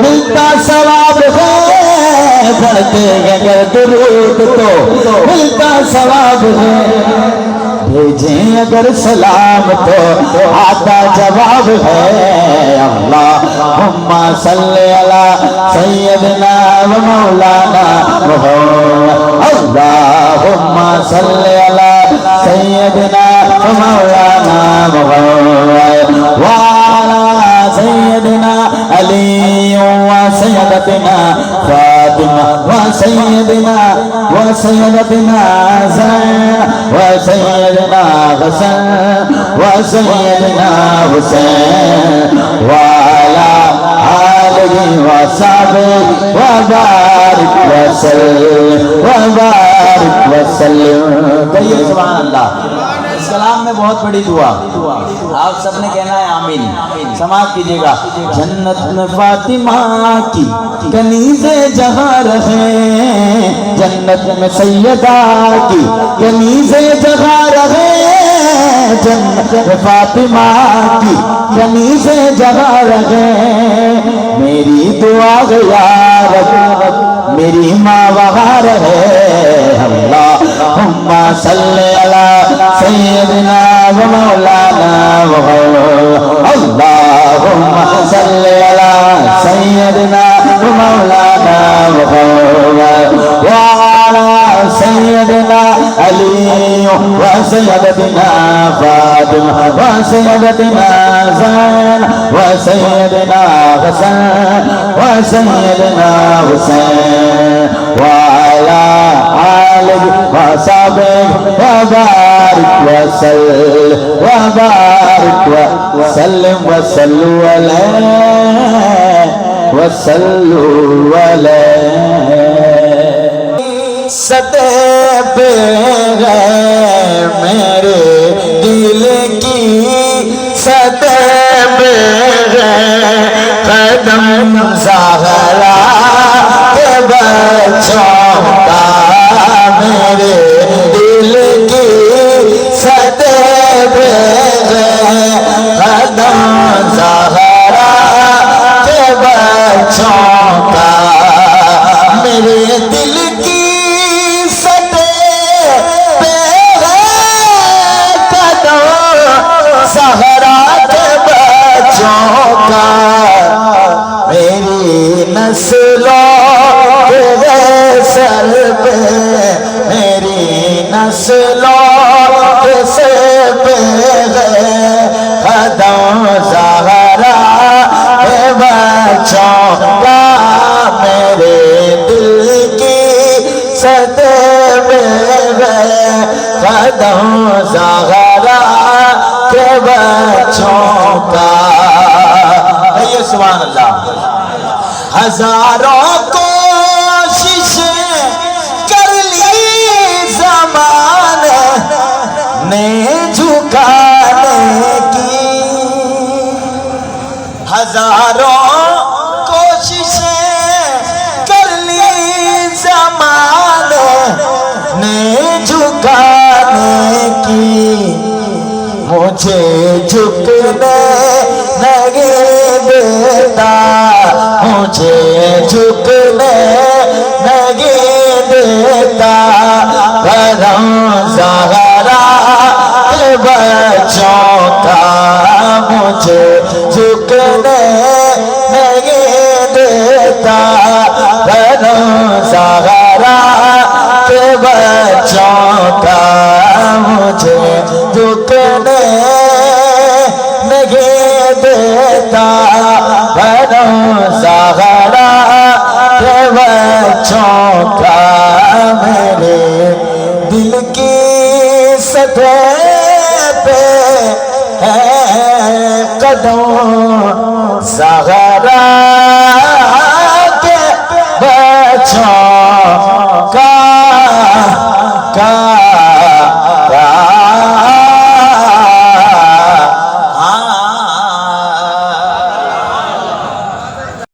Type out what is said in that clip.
ملتا ثواب ہے، پڑھتے اگر درود تو ملتا ثواب ہے، بھیجیں اگر سلام تو آتا جواب ہے۔ اللہم صلی علی سیدنا و مولانا محمد، اللہم صلی علی سیدنا و مولانا محمد وعلی سیدنا علی و سیدتنا فاطمہ و سیدنا زین و سیدنا حسن و سیدنا حسین وعلی آلہ و صحبہ وبارک وسلم۔ کہیے سبحان اللہ۔ اس کلام میں بہت بڑی دعا آپ سب نے کہنا ہے آمین، سماعت کیجئے گا۔ جنت میں فاطمہ کی کنیز جہاں رہے، جنت میں سیدہ کی کنیز جہاں رہے، جنت میں فاطمہ کی کنیز جہاں رہے، میری دعا یا رب میری ماں وہاں رہے۔ اللہم صلی علی سیدنا و مولانا محمد، اللہم صلی علی سیدنا و مولانا محمد وعلی سیدنا علی و سیدتنا فاطمہ و سیدتنا زین و سیدنا حسن و سیدنا حسین وعلی آلہ و صحبہ وبارک وسلم وصلوا علیہ وصلوا علیہ۔ سطح پہ ہے میرے دل کی، سطح پہ ہے قدم زہرا کے بچوں کا، میرے دل کی سطح پہ ہے قدم زہرا کے بچوں کا، میرے دل کی سطح پہ ہے قدم زہرا کے بچوں کا، میری نسلوں کے سر پہ، میری نسلوں کے سر پہ ہے قدم زہرا کے بچوں کا، میرے دل کی سطح پہ ہے قدم زہرا کے بچوں کا۔ کہیے سبحان اللہ۔ ہزاروں کوششیں کر لی زمانے نے جھکانے کی، ہزاروں کوششیں کر لی زمانے نے جھکانے کی، مجھے جھکنے نہیں دیتا، مجھے جھکنے نہیں دیتا، قدم زہرا کے بچوں کا، مجھے جھکنے نہیں دیتا، قدم زہرا کے بچوں کا، مجھے جھکنے نہیں دیتا، قدم زہرا کے بچوں کا، میرے دل کی سطح پہ ہے قدم زہرا کے بچوں